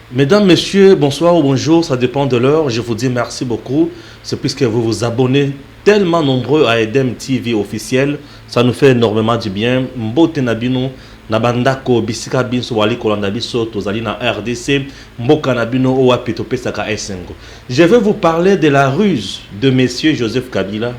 Mesdames, Messieurs, bonsoir ou bonjour, ça dépend de l'heure. Je vous dis merci beaucoup. C'est puisque vous vous abonnez tellement nombreux à Edem TV officiel. Ça nous fait énormément du bien. Mbote Nabino, Nabandako, Bisika Binso, Wali Kolandabiso, Tozali na RDC, Mboka Nabino, Owa Petopesaka Esengo. Je vais vous parler de la ruse de Monsieur Joseph Kabila.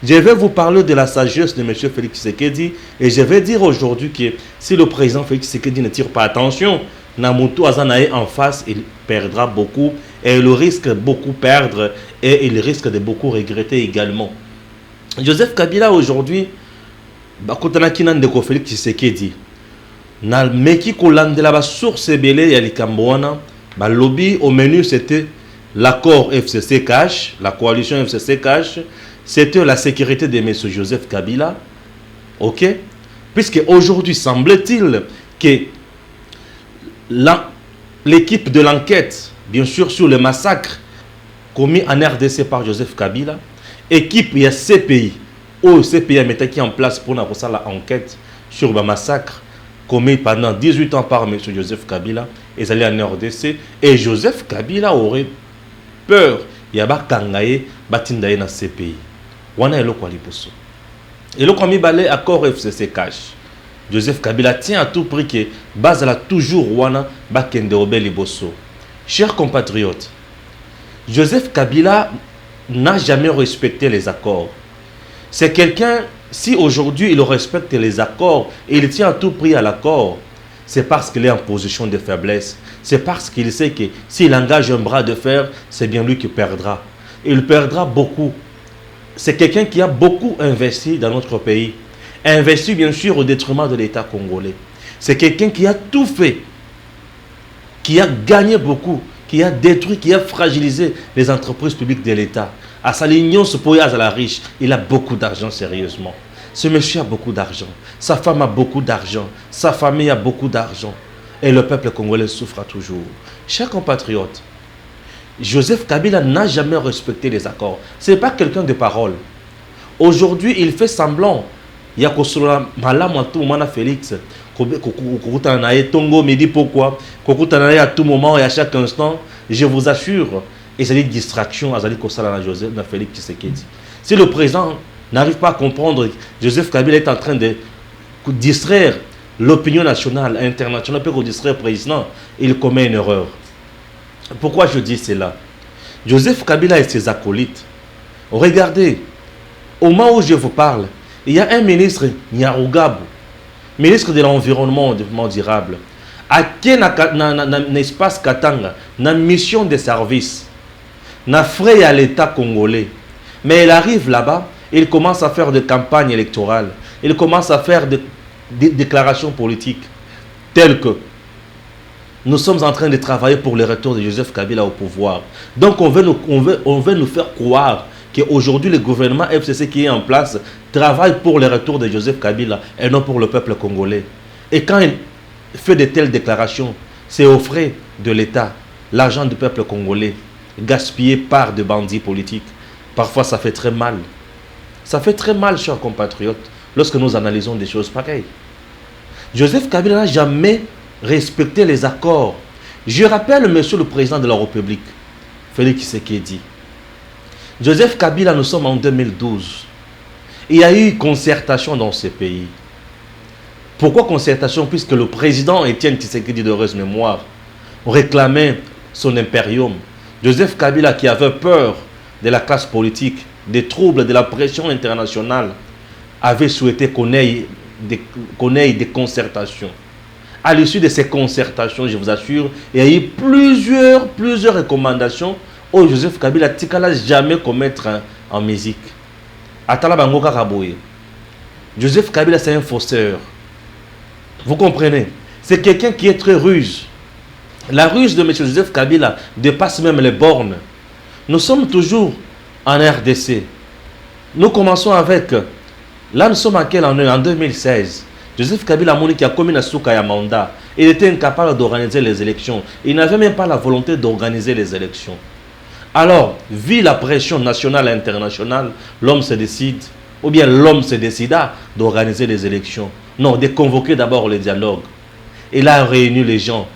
Je vais vous parler de la sagesse de M. Félix Tshisekedi. Et je vais dire aujourd'hui que si le président Félix Tshisekedi ne tire pas attention, Namutu Azanae en face, il perdra beaucoup et il risque beaucoup perdre et il risque de beaucoup regretter également. Joseph Kabila aujourd'hui, Bakotanaki Nandeko Félix Tshisekedi, na meki kolandela ba source belé ya likambwana, ba lobby au menu c'était l'accord FCC cash, la coalition FCC cash, c'était la sécurité de M. Joseph Kabila. OK? Puisque aujourd'hui semble-t-il que l'équipe de l'enquête, bien sûr, sur le massacre commis en RDC par Joseph Kabila, équipe, il y a CPI, où CPI a mis en place pour l'enquête sur le massacre commis pendant 18 ans par M. Joseph Kabila, ils allaient en RDC, et Joseph Kabila aurait peur, il y a pas kangaye, batindaye na CPI. Wana elo kwa liposo. Et le commis balai accord FCC cash. Joseph Kabila tient à tout prix que Bazala toujours wana bakende obeli bosso. Chers compatriotes, Joseph Kabila n'a jamais respecté les accords. C'est quelqu'un, si aujourd'hui il respecte les accords et il tient à tout prix à l'accord, c'est parce qu'il est en position de faiblesse. C'est parce qu'il sait que s'il engage un bras de fer, c'est bien lui qui perdra. Il perdra beaucoup. C'est quelqu'un qui a beaucoup investi dans notre pays. Investi bien sûr au détriment de l'État congolais. C'est quelqu'un qui a tout fait, qui a gagné beaucoup, qui a détruit, qui a fragilisé les entreprises publiques de l'État. À sa ligne, ce poids à la riche, il a beaucoup d'argent sérieusement. Ce monsieur a beaucoup d'argent, sa femme a beaucoup d'argent, sa famille a beaucoup d'argent. Et le peuple congolais souffre toujours. Chers compatriotes, Joseph Kabila n'a jamais respecté les accords. Ce n'est pas quelqu'un de parole. Aujourd'hui, il fait semblant. Il y a Mana Félix, Tongo me dit pourquoi, à tout moment et à chaque instant, je vous assure, et c'est une distraction à Joseph Félix Tshisekedi. Si le président n'arrive pas à comprendre, Joseph Kabila est en train de distraire l'opinion nationale, internationale, peut distraire le président, il commet une erreur. Pourquoi je dis cela? Joseph Kabila et ses acolytes, regardez, au moment où je vous parle, il y a un ministre, Nyarugabu, ministre de l'Environnement et du Développement durable, à qui espace Katanga, na mission de service, na frais à l'État congolais. Mais il arrive là-bas, il commence à faire des campagnes électorales, il commence à faire des déclarations politiques, telles que nous sommes en train de travailler pour le retour de Joseph Kabila au pouvoir. Donc on veut nous faire croire qu'aujourd'hui le gouvernement FCC qui est en place travaille pour le retour de Joseph Kabila et non pour le peuple congolais. Et quand il fait de telles déclarations, c'est aux frais de l'État, l'argent du peuple congolais, gaspillé par des bandits politiques. Parfois ça fait très mal. Ça fait très mal, chers compatriotes, lorsque nous analysons des choses pareilles. Joseph Kabila n'a jamais respecté les accords. Je rappelle, monsieur le président de la République, Félix Tshisekedi, Joseph Kabila, nous sommes en 2012. Il y a eu concertation dans ce pays. Pourquoi concertation? Puisque le président Étienne Tshisekedi d'heureuse mémoire réclamait son impérium. Joseph Kabila, qui avait peur de la classe politique, des troubles, de la pression internationale, avait souhaité qu'on ait des concertations. À l'issue de ces concertations, je vous assure, il y a eu plusieurs recommandations. Oh, Joseph Kabila n'a jamais commettre en musique. Atala Bangoka Kaboye. Joseph Kabila, c'est un fausseur. Vous comprenez? C'est quelqu'un qui est très ruse. La ruse de M. Joseph Kabila dépasse même les bornes. Nous sommes toujours en RDC. Nous commençons avec... Là, nous sommes en quelle année? En 2016. Joseph Kabila qui a commis la souka mandat. Il était incapable d'organiser les élections. Il n'avait même pas la volonté d'organiser les élections. Alors, vu la pression nationale et internationale, l'homme se décide, ou bien l'homme se décida d'organiser les élections. Non, de convoquer d'abord le dialogue. Il a réuni les gens.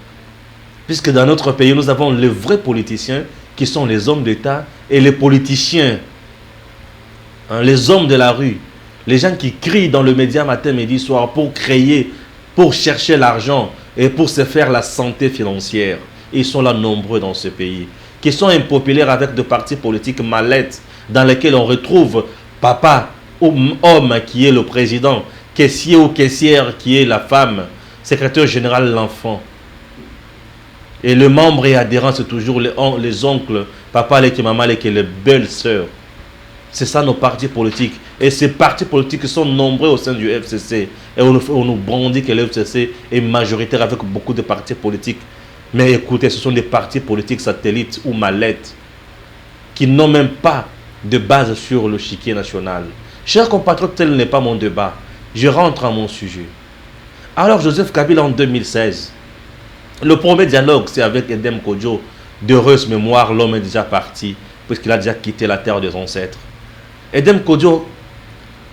Puisque dans notre pays, nous avons les vrais politiciens qui sont les hommes d'État et les politiciens, hein, les hommes de la rue, les gens qui crient dans le média matin, midi, soir pour créer, pour chercher l'argent et pour se faire la santé financière. Ils sont là nombreux dans ce pays, qui sont impopulaires avec des partis politiques mallettes dans lesquels on retrouve papa ou homme qui est le président, caissier ou caissière qui est la femme, secrétaire général l'enfant. Et le membre et adhérent, c'est toujours les oncles, papa et maman et les belles-sœurs. C'est ça nos partis politiques. Et ces partis politiques sont nombreux au sein du FCC. Et on nous brandit que le FCC est majoritaire avec beaucoup de partis politiques. Mais écoutez, ce sont des partis politiques satellites ou mallettes qui n'ont même pas de base sur le chiquier national. Chers compatriotes, tel n'est pas mon débat. Je rentre à mon sujet. Alors, Joseph Kabila en 2016, le premier dialogue, c'est avec Edem Kodjo. D'heureuse mémoire, l'homme est déjà parti, puisqu'il a déjà quitté la terre des ancêtres. Edem Kodjo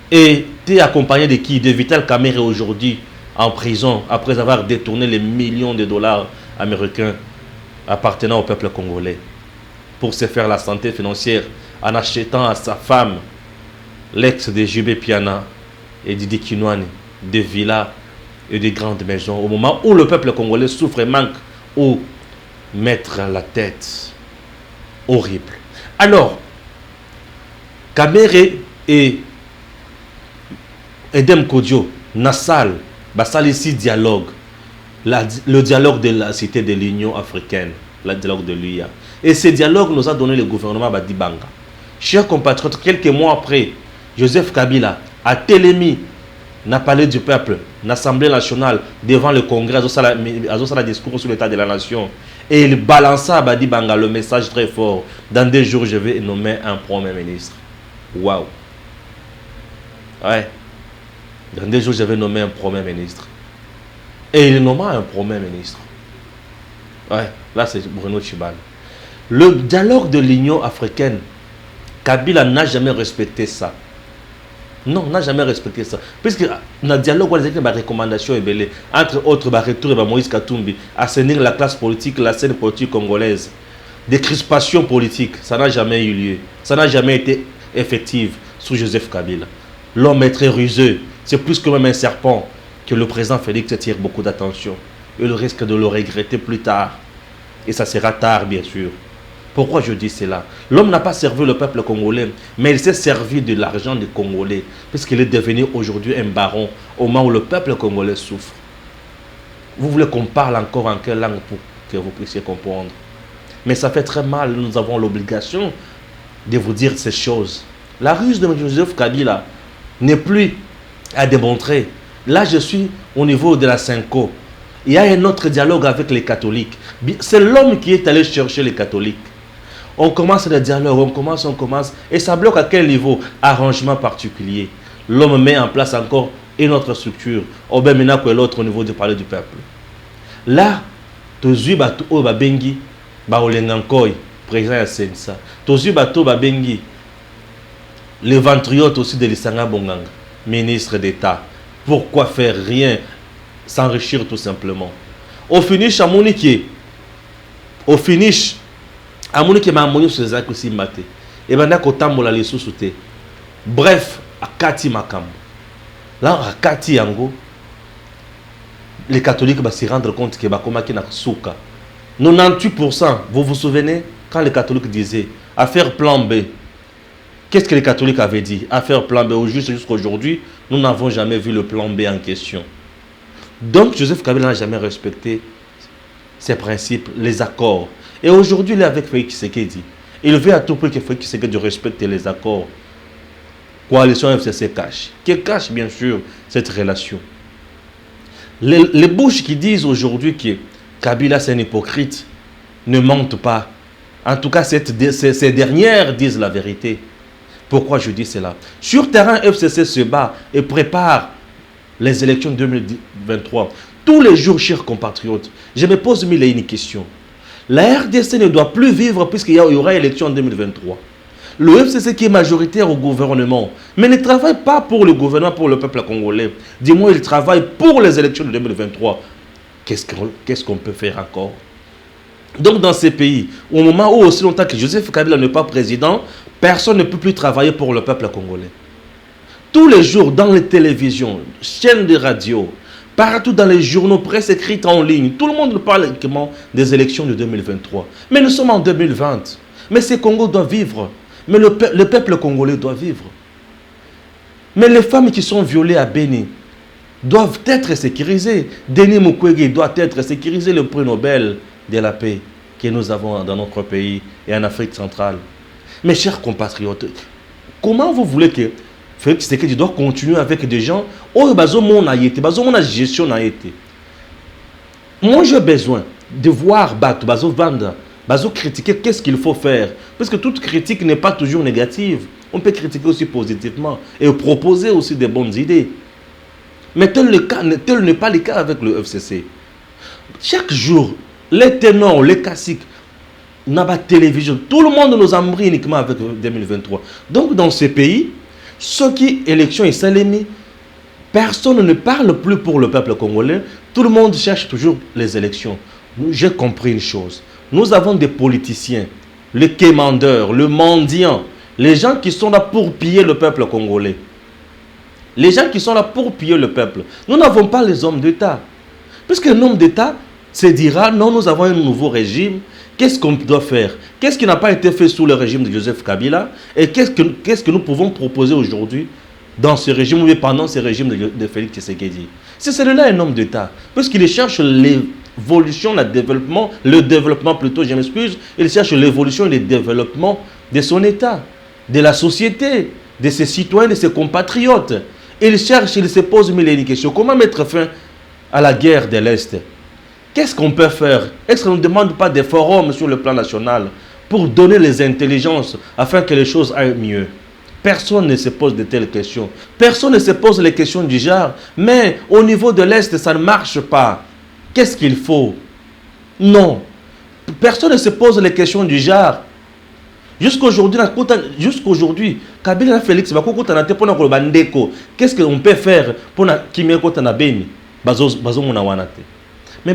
était accompagné de qui? De Vital Kamerhe, aujourd'hui en prison, après avoir détourné les millions de dollars américains appartenant au peuple congolais, pour se faire la santé financière en achetant à sa femme, l'ex de Jubé Piana et Didi Kinouane, des villas et des grandes maisons, au moment où le peuple congolais souffre et manque, ou mettre la tête. Horrible. Alors, Kamerhe et Edem Kodjo, Nassal, Bassal ici dialogue, le dialogue de la cité de l'Union africaine, le dialogue de l'UIA. Et ce dialogue nous a donné le gouvernement Badibanga. Chers compatriotes, quelques mois après, Joseph Kabila a télémis n'a parlé du peuple, l'Assemblée nationale, devant le Congrès, à discours sur l'état de la nation. Et il balança à Badi Banga le message très fort. Dans 2 jours, je vais nommer un Premier ministre. Waouh! Ouais. Dans 2 jours, je vais nommer un Premier ministre. Et il nomma un Premier ministre. Ouais, là c'est Bruno Tshibala. Le dialogue de l'Union africaine, Kabila n'a jamais respecté ça. Non, on n'a jamais respecté ça. Puisque dans le dialogue, on a des recommandations, entre autres, retour de Moïse Katumbi, assainir la classe politique, la scène politique congolaise. Des crispations politiques, ça n'a jamais eu lieu. Ça n'a jamais été effectif sous Joseph Kabila. L'homme est très ruseux. C'est plus que même un serpent que le président Félix tire beaucoup d'attention. Il risque de le regretter plus tard. Et ça sera tard, bien sûr. Pourquoi je dis cela? L'homme n'a pas servi le peuple congolais, mais il s'est servi de l'argent des Congolais, puisqu'il est devenu aujourd'hui un baron au moment où le peuple congolais souffre. Vous voulez qu'on parle encore en quelle langue pour que vous puissiez comprendre? Mais ça fait très mal, nous avons l'obligation de vous dire ces choses. La ruse de Joseph Kabila n'est plus à démontrer. Là, je suis au niveau de la Cinco. Il y a un autre dialogue avec les catholiques. C'est l'homme qui est allé chercher les catholiques. On commence le dialogue, on commence. Et ça bloque à quel niveau? Arrangement particulier. L'homme met en place encore une autre structure. Au même moment que l'autre au niveau du palais du peuple. Là, Tozu Bato Babengi, Baolengankoy, président de Sensa. Tozu Bato Babengi, le ventriote aussi de l'Isanga Bonganga, ministre d'État. Pourquoi faire rien? S'enrichir tout simplement. Au finish, à Monique, au finish, à Monique m'a amené sur les actes aussi maté. Et maintenant qu'on tambola les sous-soutés. Bref, à Kati Makambo. Là, à Kati Yango, les catholiques vont se rendre compte que Bakomaki n'a souka. 98%, vous vous souvenez, quand les catholiques disaient affaire plan B, qu'est-ce que les catholiques avaient dit? Affaire plan B, au juste jusqu'à aujourd'hui, nous n'avons jamais vu le plan B en question. Donc, Joseph Kabila n'a jamais respecté ses principes, les accords. Et aujourd'hui, il est avec Félix Tshisekedi. Il veut à tout prix que Félix Tshisekedi respecte les accords. Coalition FCC cache. Qui cache, bien sûr, cette relation. Les bouches qui disent aujourd'hui que Kabila c'est un hypocrite ne mentent pas. En tout cas, ces dernières disent la vérité. Pourquoi je dis cela? Sur terrain, FCC se bat et prépare les élections 2023. Tous les jours, chers compatriotes, je me pose mille et une questions. La RDC ne doit plus vivre puisqu'il y aura élection en 2023. Le FCC qui est majoritaire au gouvernement, mais ne travaille pas pour le gouvernement, pour le peuple congolais. Dis-moi, il travaille pour les élections de 2023. Qu'est-ce qu'on peut faire encore? Donc dans ces pays, au moment où aussi longtemps que Joseph Kabila n'est pas président, personne ne peut plus travailler pour le peuple congolais. Tous les jours, dans les télévisions, chaînes de radio, partout dans les journaux, presse écrite en ligne, tout le monde parle uniquement des élections de 2023. Mais nous sommes en 2020. Mais ce Congo doit vivre. Mais le peuple congolais doit vivre. Mais les femmes qui sont violées à Béni doivent être sécurisées. Denis Mukwege doit être sécurisé, le prix Nobel de la paix que nous avons dans notre pays et en Afrique centrale. Mes chers compatriotes, comment vous voulez que Félix Tshisekedi doit continuer avec des gens où mon gestion n'a été. Moi j'ai besoin de voir Bazo Vanda, Bazo critiquer qu'est-ce qu'il faut faire. Parce que toute critique n'est pas toujours négative. On peut critiquer aussi positivement et proposer aussi des bonnes idées. Mais tel n'est pas le cas avec le FCC. Chaque jour, les ténors, les classiques, n'a pas de télévision. Tout le monde nous embrouille uniquement avec 2023. Donc dans ces pays, ce qui élection et salémi, personne ne parle plus pour le peuple congolais. Tout le monde cherche toujours les élections. J'ai compris une chose. Nous avons des politiciens, les quémandeurs, le mendiant, les gens qui sont là pour piller le peuple congolais. Les gens qui sont là pour piller le peuple. Nous n'avons pas les hommes d'État. Puisque l'homme d'État se dira, non, nous avons un nouveau régime. Qu'est-ce qu'on doit faire? Qu'est-ce qui n'a pas été fait sous le régime de Joseph Kabila? Et qu'est-ce que nous pouvons proposer aujourd'hui dans ce régime ou pendant ce régime de Félix Tshisekedi? C'est celui-là un homme d'État. Puisqu'il cherche l'évolution, le développement plutôt, je m'excuse, il cherche l'évolution et le développement de son État, de la société, de ses citoyens, de ses compatriotes. Il cherche, il se pose mille questions. Comment mettre fin à la guerre de l'Est? Qu'est-ce qu'on peut faire? Est-ce qu'on ne demande pas des forums sur le plan national pour donner les intelligences afin que les choses aillent mieux? Personne ne se pose de telles questions. Personne ne se pose les questions du genre. Mais au niveau de l'Est, ça ne marche pas. Qu'est-ce qu'il faut? Non. Personne ne se pose les questions du genre. Jusqu'aujourd'hui, Kabila Félix, qu'est-ce qu'on peut faire pour qu'il y ait un Beni? Mais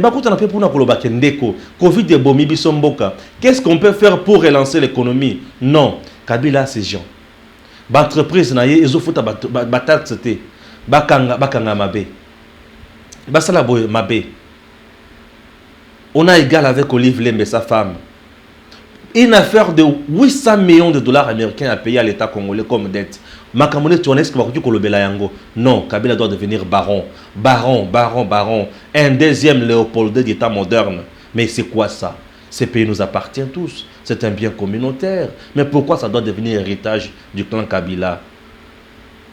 qu'est-ce qu'on peut faire pour relancer l'économie? Non. Kabila, c'est gens. L'entreprise, ils ont fait des taxes. On a égal avec Olive Lembe, sa femme. Une affaire de 800 millions de dollars américains à payer à l'État congolais comme dette. Non, Kabila doit devenir baron. Un deuxième Léopold d'État moderne. Mais c'est quoi ça? Ces pays nous appartiennent tous. C'est un bien communautaire. Mais pourquoi ça doit devenir héritage du clan Kabila?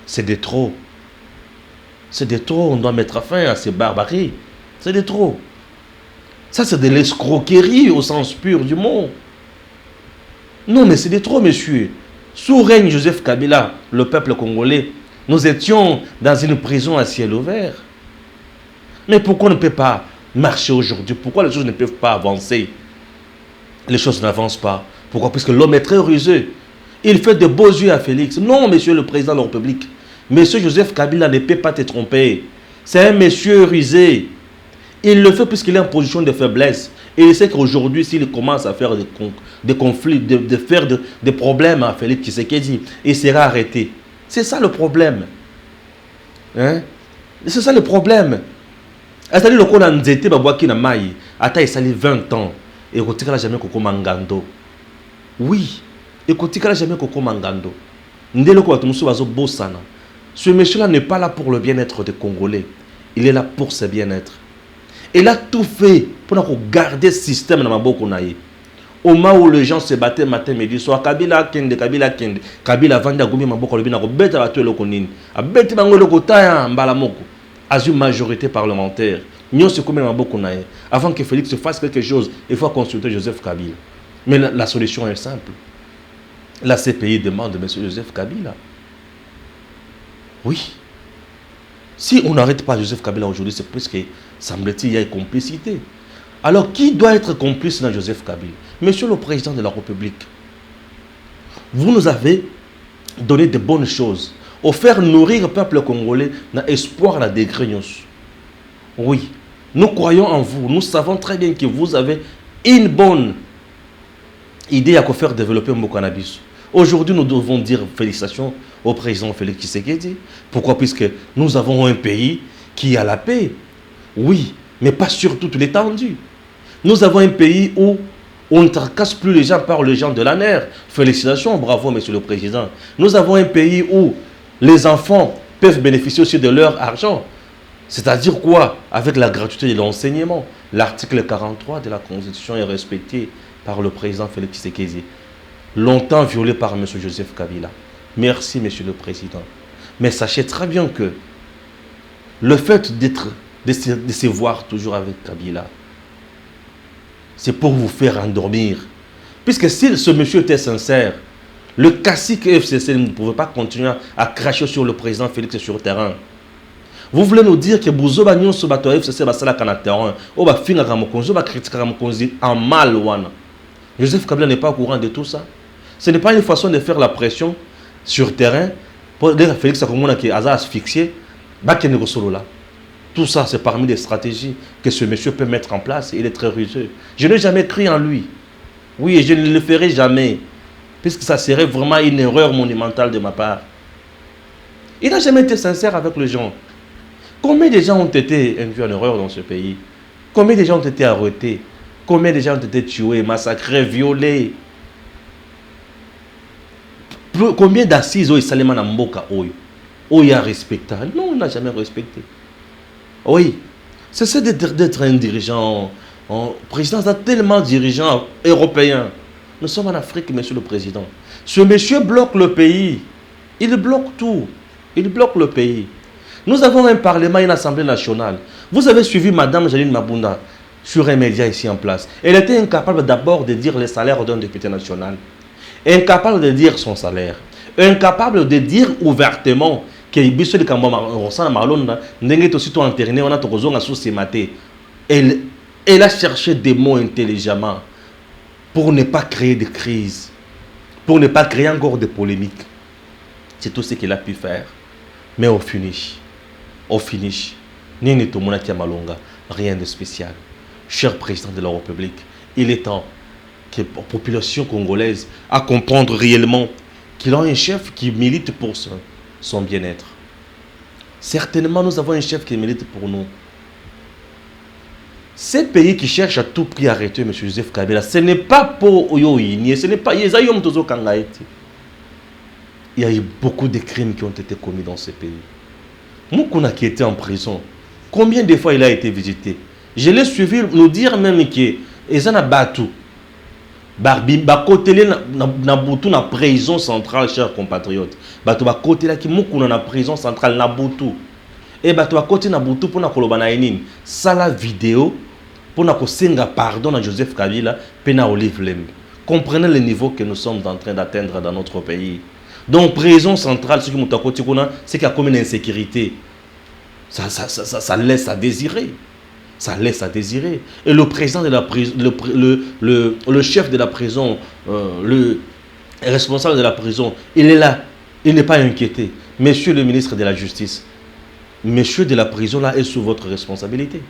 C'est de trop. C'est de trop. On doit mettre fin à ces barbaries. C'est de trop. Ça, c'est de l'escroquerie au sens pur du mot. Non, mais c'est de trop, monsieur. Sous règne Joseph Kabila, le peuple congolais, nous étions dans une prison à ciel ouvert. Mais pourquoi on ne peut pas marcher aujourd'hui? Pourquoi les choses ne peuvent pas avancer? Les choses n'avancent pas. Pourquoi? Parce que l'homme est très rusé. Il fait de beaux yeux à Félix. Non, monsieur le président de la République. Monsieur Joseph Kabila ne peut pas te tromper. C'est un monsieur rusé. Il le fait puisqu'il est en position de faiblesse. Et il sait qu'aujourd'hui, s'il commence à faire des conflits, de faire des problèmes à Félix Tshisekedi, il sera arrêté. C'est ça le problème. Hein? C'est ça le problème. C'est-à-dire qu'on a nzete babwaki na mai, ata isali 20 ans, et kotikala jamais koko mangando. Oui, et kotikala jamais koko mangando. Ndelo ko batumusu bazo bosana. Ce monsieur-là n'est pas là pour le bien-être des Congolais. Il est là pour ce bien-être. Il a tout fait pour garder ce système dans maboko naïe. Au moment où les gens se battaient matin, midi, soir, Kabila kende, Kabila vanda gumi maboko lobina ko beta bato loko nini. A beta bango loko taya mbala moko. À une majorité parlementaire. Nyon se comme maboko naïe. Avant que Félix fasse quelque chose, il faut consulter Joseph Kabila. Mais la solution est simple. La CPI demande de M. Joseph Kabila. Oui. Si on n'arrête pas Joseph Kabila aujourd'hui, c'est parce que, semble-t-il, il y a une complicité. Alors, qui doit être complice dans Joseph Kabila? Monsieur le Président de la République, vous nous avez donné de bonnes choses. Offert nourrir le peuple congolais dans l'espoir, la dégrignos. Oui, nous croyons en vous. Nous savons très bien que vous avez une bonne idée à faire développer mon cannabis. Aujourd'hui, nous devons dire félicitations au président Félix Tshisekedi. Pourquoi? Puisque nous avons un pays qui a la paix. Oui, mais pas sur toute l'étendue. Nous avons un pays où on ne tracasse plus les gens par les gens de la nerf. Félicitations, bravo, monsieur le président. Nous avons un pays où les enfants peuvent bénéficier aussi de leur argent. C'est-à-dire quoi? Avec la gratuité de l'enseignement. L'article 43 de la Constitution est respecté par le président Félix Tshisekedi. Longtemps violé par M. Joseph Kabila. Merci, monsieur le président. Mais sachez très bien que le fait de se voir toujours avec Kabila, c'est pour vous faire endormir. Puisque si ce monsieur était sincère, le cacique FCC ne pouvait pas continuer à cracher sur le président Félix sur le terrain. Vous voulez nous dire que vous avez ce bateau FCC sur le terrain, vous va critiquer en mal. Joseph Kabila n'est pas au courant de tout ça. Ce n'est pas une façon de faire la pression sur le terrain pour dire à Félix qui est asphyxié. Tout ça, c'est parmi les stratégies que ce monsieur peut mettre en place. Il est très rusé. Je n'ai jamais cru en lui. Oui, et je ne le ferai jamais. Puisque ça serait vraiment une erreur monumentale de ma part. Il n'a jamais été sincère avec les gens. Combien de gens ont été induits en erreur dans ce pays? Combien de gens ont été arrêtés? Combien de gens ont été tués, massacrés, violés? Combien d'assises ont Salema Namboka Oyo a respecté? Non, il n'a jamais respecté. Oui, c'est d'être un dirigeant. Président, il y a tellement de dirigeants européens. Nous sommes en Afrique, monsieur le président. Ce monsieur bloque le pays. Il bloque tout. Il bloque le pays. Nous avons un parlement, une assemblée nationale. Vous avez suivi madame Janine Mabunda sur un média ici en place. Elle était incapable d'abord de dire les salaires d'un député national. Incapable de dire son salaire. Incapable de dire ouvertement que elle a cherché des mots intelligemment pour ne pas créer de crise, pour ne pas créer encore de polémiques. C'est tout ce qu'elle a pu faire. Mais au finish, rien de spécial. Cher président de la République, il est temps que la population congolaise à comprendre réellement qu'il a un chef qui milite pour son bien-être. Certainement, nous avons un chef qui milite pour nous. Ces pays qui cherchent à tout prix à arrêter M. Joseph Kabila, ce n'est pas pour Oyoïni, ce n'est pas Yezayom Tozo Kangaïti. Il y a eu beaucoup de crimes qui ont été commis dans ces pays. Moukouna qui était en prison, combien de fois il a été visité? Je l'ai suivi nous dire même que Ezana Batou, Bakotele na Boutou na prison centrale, chers compatriotes. Batou Bakotele qui Moukouna na prison centrale na Boutou. Et Batou Bakotele na Boutou pour na kolobana enin. Ça la vidéo pour na kosenga pardon à Joseph Kabila, pena Olive Lembe. Comprenez le niveau que nous sommes en train d'atteindre dans notre pays. Donc, prison centrale, ce qui c'est qu'il y a comme une insécurité. Ça laisse à désirer. Ça laisse à désirer. Et le président de la prison, le chef de la prison, le responsable de la prison, il est là. Il n'est pas inquiété. Monsieur le ministre de la Justice, monsieur de la prison là est sous votre responsabilité.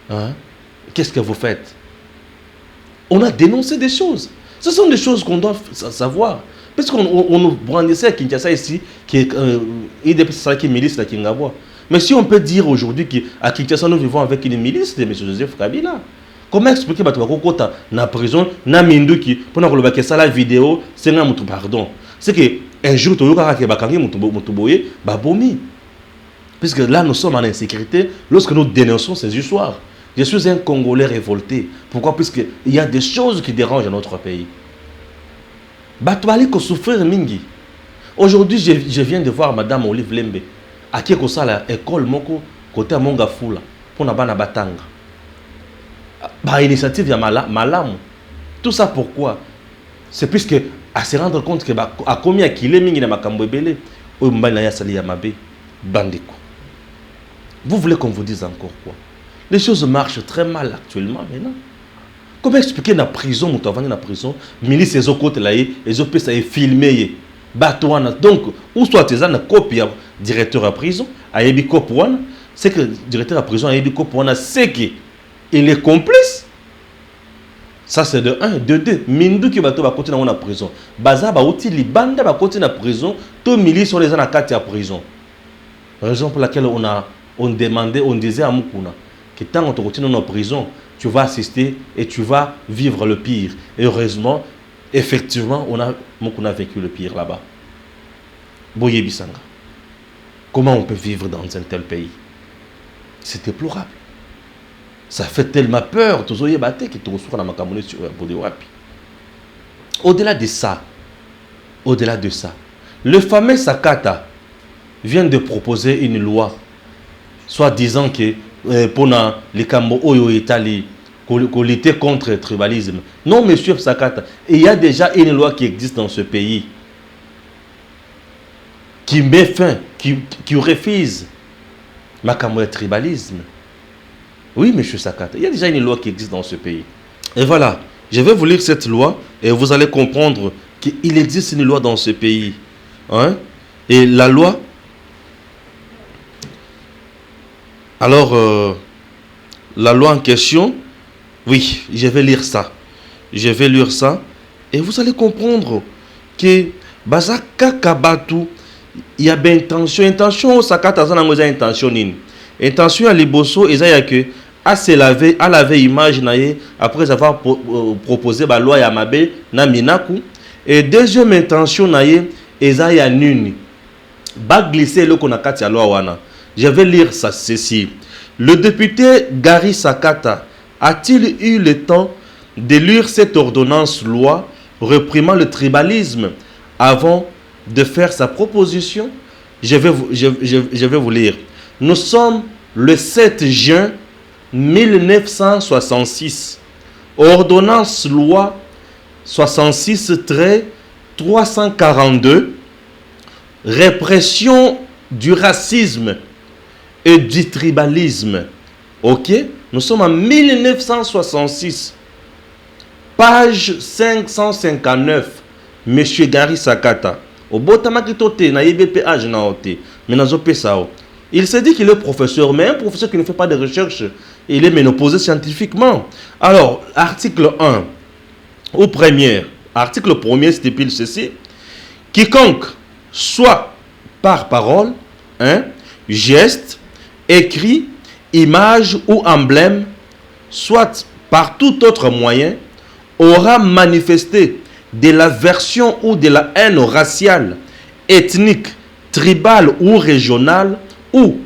Hein? Qu'est-ce que vous faites? On a dénoncé des choses. Ce sont des choses qu'on doit savoir. Parce qu'on nous brandissait à Kinshasa ici, qui est milice à Kingabwa. Mais si on peut dire aujourd'hui qu'à Kinshasa, nous vivons avec une milice de M. Joseph Kabila, comment expliquer que dans la prison, na mindu qui, pendant que ça la vidéo, c'est un pardon. C'est qu'un jour, tu as vu que babomi. Puisque là, nous sommes en insécurité lorsque nous dénonçons ces histoires. Je suis un Congolais révolté. Pourquoi? Puisqu'il y a des choses qui dérangent notre pays. Batouali ko souffrir mingi. Aujourd'hui, je viens de voir madame Olive Lembe à qui est la école moko côté à Monga Fula pour na bana batanga. Ba initiative ya malamu. Tout ça pourquoi? C'est puisque à se rendre compte que a commis à kile mingi na makambo ebele o mbana ya sali ya mabe bandiko. Vous voulez qu'on vous dise encore quoi? Les choses marchent très mal actuellement maintenant. Comment expliquer dans la prison, dans la prison, milice les autres côtés là, et les autres ça est filmé, batouana. Donc, où soit tu as une copie directeur à prison, à Ebi Kopouana, c'est que le directeur à prison à Ebi Kopouana, c'est qu'il est complice Ça c'est de 1. De 2. Mindu qui va côté dans la prison. Baza ba outil libanda ba côté dans la prison. Tout milice sur les gens à 4 à prison. Raison pour laquelle on demandait, on disait à Mukuna que tant qu'on te retient dans la prison, tu vas assister et tu vas vivre le pire. Et heureusement, effectivement, Mukuna a vécu le pire là-bas. Boye Bisanga. Comment on peut vivre dans un tel pays? C'est déplorable. Ça fait tellement peur. Au-delà de ça, le fameux Sakata vient de proposer une loi, soit disant que pendant les Cambo Oyo Italie, qu'on lutter contre le tribalisme. Non, monsieur Sakata, il y a déjà une loi qui existe dans ce pays qui met fin, qui refuse le tribalisme. Oui, monsieur Sakata, il y a déjà une loi qui existe dans ce pays. Et voilà, je vais vous lire cette loi et vous allez comprendre qu'il existe une loi dans ce pays. Hein? Et la loi... Alors, la loi en question, oui, je vais lire ça. Je vais lire ça et vous allez comprendre que Bazaka Kabatu, il y a bien intention, Sakata Zana Moza intention. Intention à Liboso, et ça y a que à se laver, à laver image naïe après avoir proposé la loi Yamabe na Minaku. Et deuxième intention naïe, et ça y a nuni. Ba glisser le qu'on a katia loi wana. Je vais lire ça, ceci. Le député Gary Sakata a-t-il eu le temps de lire cette ordonnance-loi réprimant le tribalisme avant de faire sa proposition? Je vais vous lire. Nous sommes le 7 juin 1966. Ordonnance-loi 66-342. Répression du racisme et du tribalisme. Ok? Nous sommes en 1966. Page 559. Monsieur Gary Sakata. Il s'est dit qu'il est professeur, mais un professeur qui ne fait pas de recherche, il est ménopausé scientifiquement. Alors, article 1, au premier, article 1er stipule ceci. Quiconque, soit par parole, geste, écrit, image ou emblème, soit par tout autre moyen, aura manifesté de l'aversion ou de la haine raciale, ethnique, tribale ou régionale, ou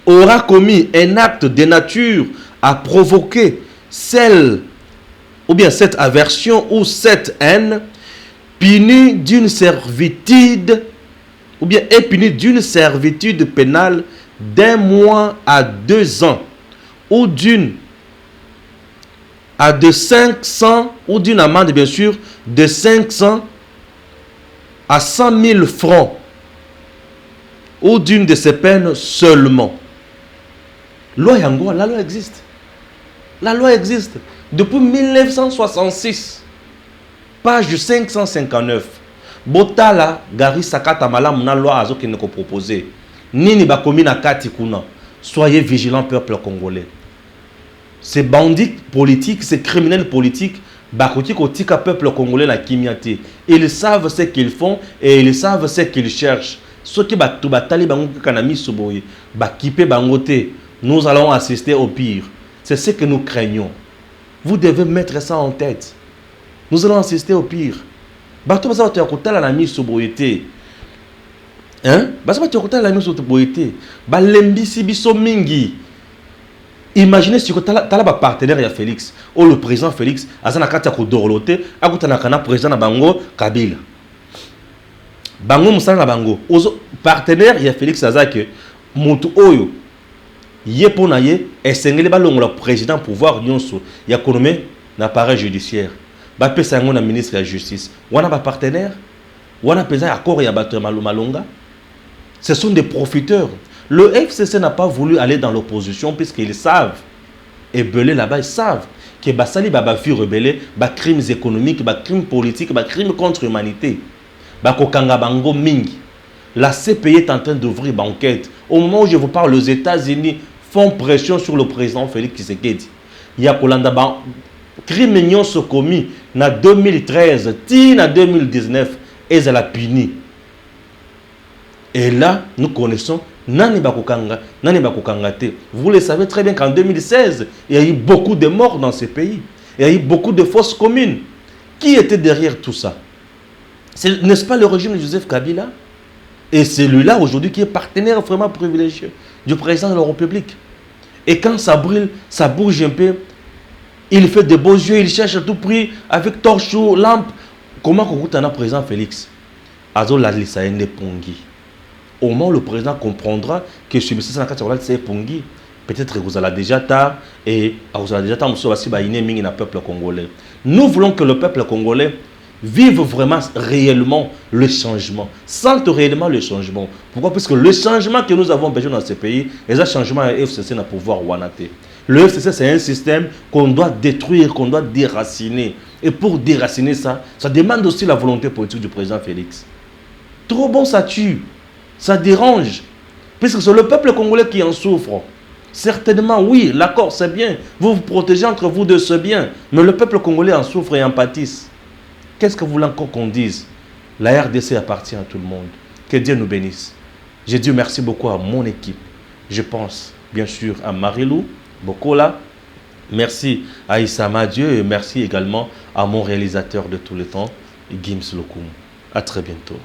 aura commis un acte de nature à provoquer celle ou bien cette aversion ou cette haine, puni d'une servitude ou bien est puni d'une servitude pénale d'1 mois à 2 ans ou de 500 ou d'une amende bien sûr de 500 à 100 000 francs ou d'une de ces peines seulement. Loi Yango, la loi existe. La loi existe depuis 1966. Page 559. Botala Gary Sakata Malam na loi azo qui ne proposé. Nini ba komi na kati kuna. Soyez vigilants peuple congolais. Ces bandits politiques, ces criminels politiques, bakoti kotika peuple congolais na kimiate. Ils savent ce qu'ils font et ils savent ce qu'ils cherchent. Ceux qui battu batali bango kanami soboye, bakipe bangote. Nous allons assister au pire. C'est ce que nous craignons. Vous devez mettre ça en tête. Nous allons assister au pire. Bato basa tu akotala na mi soboyete. Hein? Basa tu akotala na mi soboyete. Ba lembisi biso mingi. Imaginez si tu as un partenaire ya Félix ou le président Félix azana kati ko dorloté akutana kana président na bango Kabila. Bango musana na bango. Ozo partenaire ya Félix azake mutu oyo ye pona ye esengeli balongola président pouvoir nyonso ya konome na appareil judiciaire. Ba pesa ngo na ministre de la justice. Wana ba partenaire, wana pesa accord ya bato malonga. Ce sont des profiteurs. Le FCC n'a pas voulu aller dans l'opposition puisqu'ils savent, et belé là-bas, ils savent que Basali Baba vu rebeller, bas crimes économiques, bas crimes politiques, bas crimes contre l'humanité. Bas kokanga bango mingi. La CPI est en train d'ouvrir une enquête. Au moment où je vous parle, les États-Unis font pression sur le président Félix Tshisekedi. Il y a Kolanda crime nyonso commis na 2013 tina 2019 et la puni. Et là, nous connaissons Nani Bakokanga, Nani Bakokangate. Vous le savez très bien qu'en 2016, il y a eu beaucoup de morts dans ce pays. Il y a eu beaucoup de fausses communes. Qui était derrière tout ça? N'est-ce pas le régime de Joseph Kabila? Et c'est lui-là aujourd'hui qui est partenaire vraiment privilégié du président de la République. Et quand ça brûle, ça bouge un peu, il fait de beaux yeux, il cherche à tout prix avec torche ou lampe. Comment qu'on goûte un président Félix? Azo la lisaende pongi. Au moment où le président comprendra que ce monsieur c'est pongi, peut-être que vous allez déjà tard et vous allez déjà tard, monsieur aussi baïné mingi na peuple congolais. Nous voulons que le peuple congolais vive vraiment réellement le changement, sente réellement le changement. Pourquoi? Parce que le changement que nous avons besoin dans ce pays, et ce changement FCC n'a pouvoir ouanaté. Le FCC, c'est un système qu'on doit détruire, qu'on doit déraciner. Et pour déraciner ça, ça demande aussi la volonté politique du président Félix. Trop bon, ça tue, ça dérange. Puisque c'est le peuple congolais qui en souffre. Certainement, oui, l'accord, c'est bien. Vous vous protégez entre vous de ce bien. Mais le peuple congolais en souffre et en pâtisse. Qu'est-ce que vous voulez encore qu'on dise? La RDC appartient à tout le monde. Que Dieu nous bénisse. Je dis merci beaucoup à mon équipe. Je pense, bien sûr, à Marilou Bokola. Merci à Issa Madieu et merci également à mon réalisateur de tout le temps, Gims Lokoum. À très bientôt.